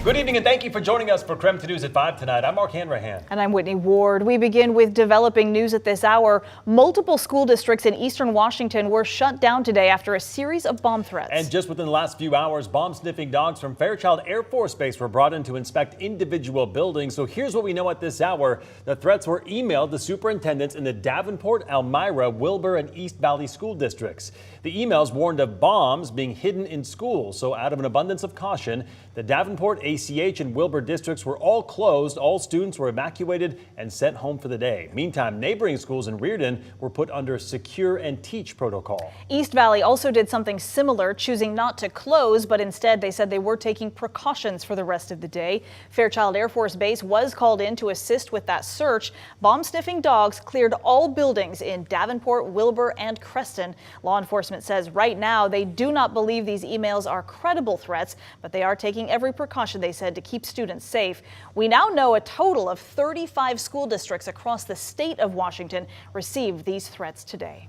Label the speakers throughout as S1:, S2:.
S1: Good evening and thank you for joining us for KREM News at 5 tonight. I'm Mark Hanrahan.
S2: And I'm Whitney Ward. We begin with developing news at this hour. Multiple school districts in eastern Washington were shut down today after a series of bomb threats.
S1: And just within the last few hours, bomb-sniffing dogs from Fairchild Air Force Base were brought in to inspect individual buildings. So here's what we know at this hour. The threats were emailed to superintendents in the Davenport, Elmira, Wilbur, and East Valley school districts. The emails warned of bombs being hidden in schools. So out of an abundance of caution, the Davenport, ACH, and Wilbur districts were all closed. All students were evacuated and sent home for the day. Meantime, neighboring schools in Reardon were put under secure and teach protocol.
S2: East Valley also did something similar, choosing not to close, but instead they said they were taking precautions for the rest of the day. Fairchild Air Force Base was called in to assist with that search. Bomb-sniffing dogs cleared all buildings in Davenport, Wilbur, and Creston. Law enforcement says right now they do not believe these emails are credible threats, but they are taking every precaution, they said, to keep students safe. We now know a total of 35 school districts across the state of Washington received these threats today.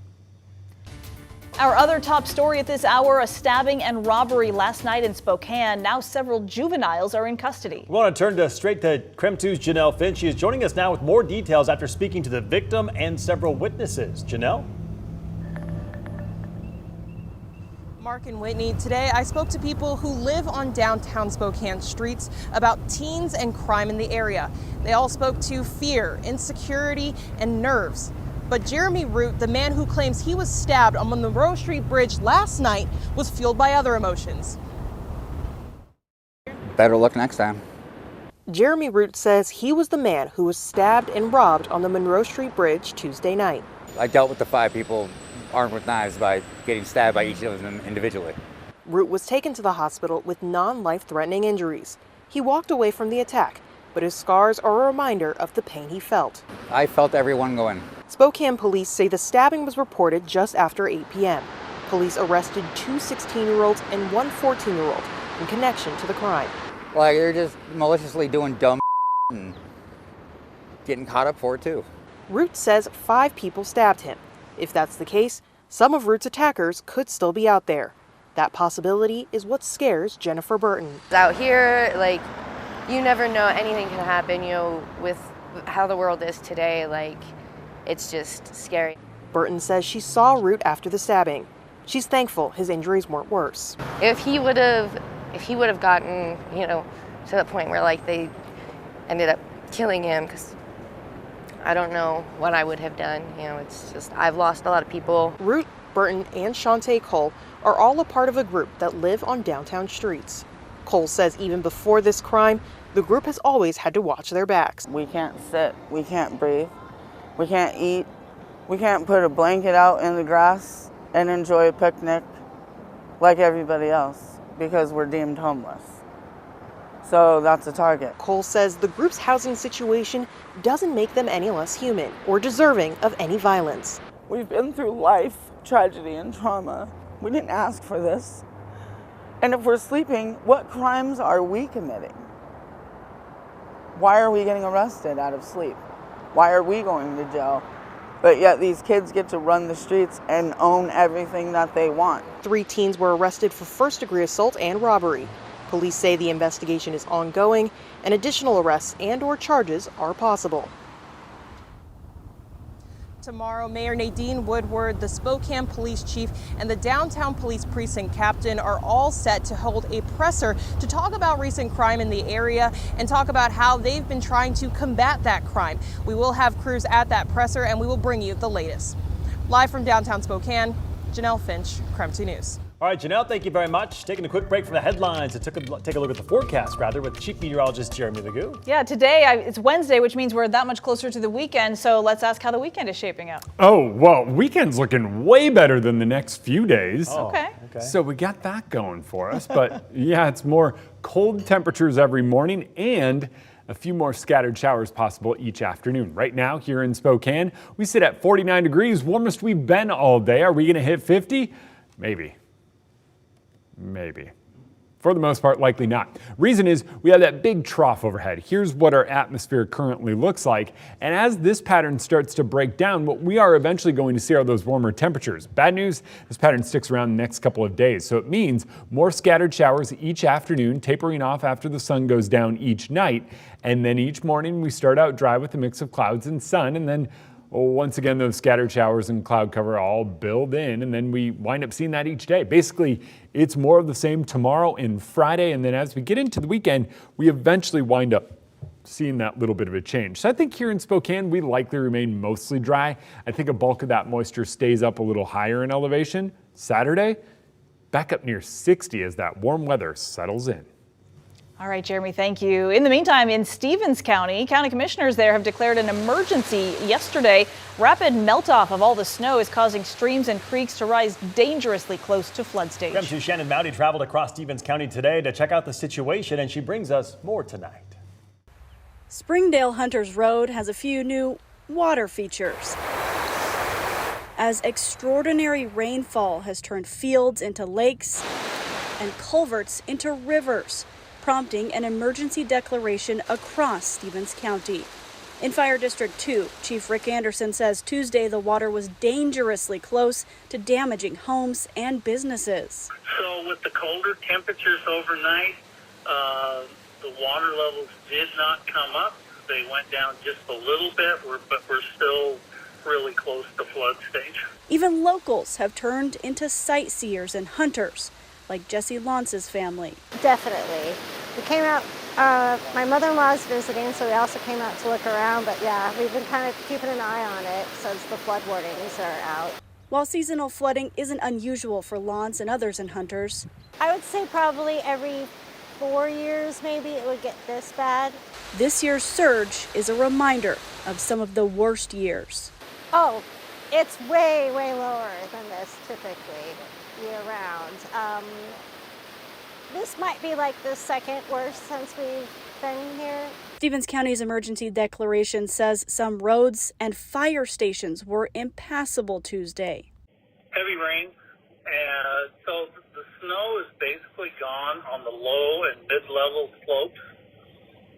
S2: Our other top story at this hour, a stabbing and robbery last night in Spokane. Now several juveniles are in custody.
S1: We want to turn straight to KREM 2's Janelle Finch. She is joining us now with more details after speaking to the victim and several witnesses. Janelle?
S3: Mark and Whitney, today I spoke to people who live on downtown Spokane streets about teens and crime in the area. They all spoke to fear, insecurity, and nerves. But Jeremy Root, the man who claims he was stabbed on the Monroe Street Bridge last night, was fueled by other emotions.
S4: Better luck next time.
S3: Jeremy Root says he was the man who was stabbed and robbed on the Monroe Street Bridge Tuesday night.
S4: I dealt with the 5 people armed with knives by getting stabbed by each of them individually.
S3: Root was taken to the hospital with non-life-threatening injuries. He walked away from the attack, but his scars are a reminder of the pain he felt.
S4: I felt everyone going.
S3: Spokane police say the stabbing was reported just after 8 p.m. Police arrested 2 16-year-olds and 1 14-year-old in connection to the crime.
S4: Like, they're just maliciously doing dumb and getting caught up for it too.
S3: Root says 5 people stabbed him. If that's the case, some of Root's attackers could still be out there. That possibility is what scares Jennifer Burton.
S5: Out here, like, you never know, anything can happen, you know, with how the world is today, like, it's just scary.
S3: Burton says she saw Root after the stabbing. She's thankful his injuries weren't worse.
S5: If he would have gotten, you know, to the point where, like, they ended up killing him, because I don't know what I would have done. You know, it's just, I've lost a lot of people.
S3: Root, Burton, and Shantae Cole are all a part of a group that live on downtown streets. Cole says even before this crime, the group has always had to watch their backs.
S6: We can't sit, we can't breathe, we can't eat, we can't put a blanket out in the grass and enjoy a picnic like everybody else because we're deemed homeless. So that's a target.
S3: Cole says the group's housing situation doesn't make them any less human or deserving of any violence.
S6: We've been through life, tragedy, and trauma. We didn't ask for this. And if we're sleeping, what crimes are we committing? Why are we getting arrested out of sleep? Why are we going to jail? But yet these kids get to run the streets and own everything that they want.
S3: 3 teens were arrested for first-degree assault and robbery. Police say the investigation is ongoing and additional arrests and/or charges are possible. Tomorrow, Mayor Nadine Woodward, the Spokane Police Chief, and the Downtown Police Precinct Captain are all set to hold a presser to talk about recent crime in the area and talk about how they've been trying to combat that crime. We will have crews at that presser and we will bring you the latest. Live from downtown Spokane, Janelle Finch, KREM 2 News.
S1: All right, Janelle, thank you very much. Taking a quick break from the headlines to take a look at the forecast, with Chief Meteorologist Jeremy Legoo.
S2: Yeah, today it's Wednesday, which means we're that much closer to the weekend. So let's ask how the weekend is shaping up.
S7: Oh, well, weekend's looking way better than the next few days.
S1: Oh,
S2: okay.
S7: So we got that going for us. But yeah, it's more cold temperatures every morning and a few more scattered showers possible each afternoon. Right now here in Spokane, we sit at 49 degrees, warmest we've been all day. Are we going to hit 50? Maybe. For the most part, likely not. Reason is we have that big trough overhead. Here's what our atmosphere currently looks like. And as this pattern starts to break down, what we are eventually going to see are those warmer temperatures. Bad news, this pattern sticks around the next couple of days. So it means more scattered showers each afternoon, tapering off after the sun goes down each night. And then each morning we start out dry with a mix of clouds and sun, and then once again, those scattered showers and cloud cover all build in, and then we wind up seeing that each day. Basically, it's more of the same tomorrow and Friday, and then as we get into the weekend, we eventually wind up seeing that little bit of a change. So I think here in Spokane, we likely remain mostly dry. I think a bulk of that moisture stays up a little higher in elevation. Saturday, back up near 60 as that warm weather settles in.
S2: All right, Jeremy, thank you. In the meantime, in Stevens County, county commissioners there have declared an emergency yesterday. Rapid melt-off of all the snow is causing streams and creeks to rise dangerously close to flood stage.
S1: KREM 2's Shannon Mowdy traveled across Stevens County today to check out the situation, and she brings us more tonight.
S8: Springdale Hunters Road has a few new water features, as extraordinary rainfall has turned fields into lakes and culverts into rivers, prompting an emergency declaration across Stevens County. In Fire District 2, Chief Rick Anderson says Tuesday the water was dangerously close to damaging homes and businesses.
S9: So with the colder temperatures overnight, the water levels did not come up. They went down just a little bit, but we're still really close to flood stage.
S8: Even locals have turned into sightseers and hunters, like Jesse Lance's family.
S10: Definitely. We came out, my mother-in-law is visiting, so we also came out to look around, but yeah, we've been kind of keeping an eye on it since the flood warnings are out.
S8: While seasonal flooding isn't unusual for Lance and others in Hunters,
S10: I would say probably every 4 years maybe it would get this bad.
S8: This year's surge is a reminder of some of the worst years.
S10: Oh, it's way, way lower than this typically year-round. This might be like the second worst since we've been here.
S8: Stevens County's emergency declaration says some roads and fire stations were impassable Tuesday.
S9: Heavy rain, and so the snow is basically gone on the low and mid-level slopes,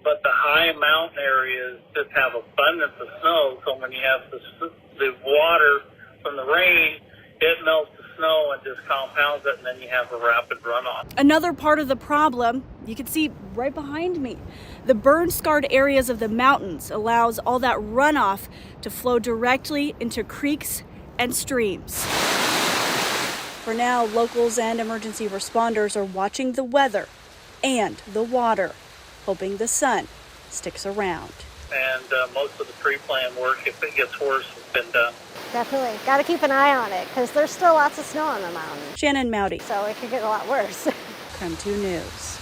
S9: but the high mountain areas just have abundance of snow, so when you have the water from the rain, it melts the snow and just compounds it, and then you have a rapid runoff.
S8: Another part of the problem, you can see right behind me, the burn-scarred areas of the mountains allows all that runoff to flow directly into creeks and streams. For now, locals and emergency responders are watching the weather and the water, hoping the sun sticks around.
S9: And most of the pre-planned work, if it gets worse, has been done.
S10: Definitely. Got to keep an eye on it because there's still lots of snow on the mountain.
S8: Shannon Mowdy,
S10: So it could get a lot worse.
S8: KREM 2 News.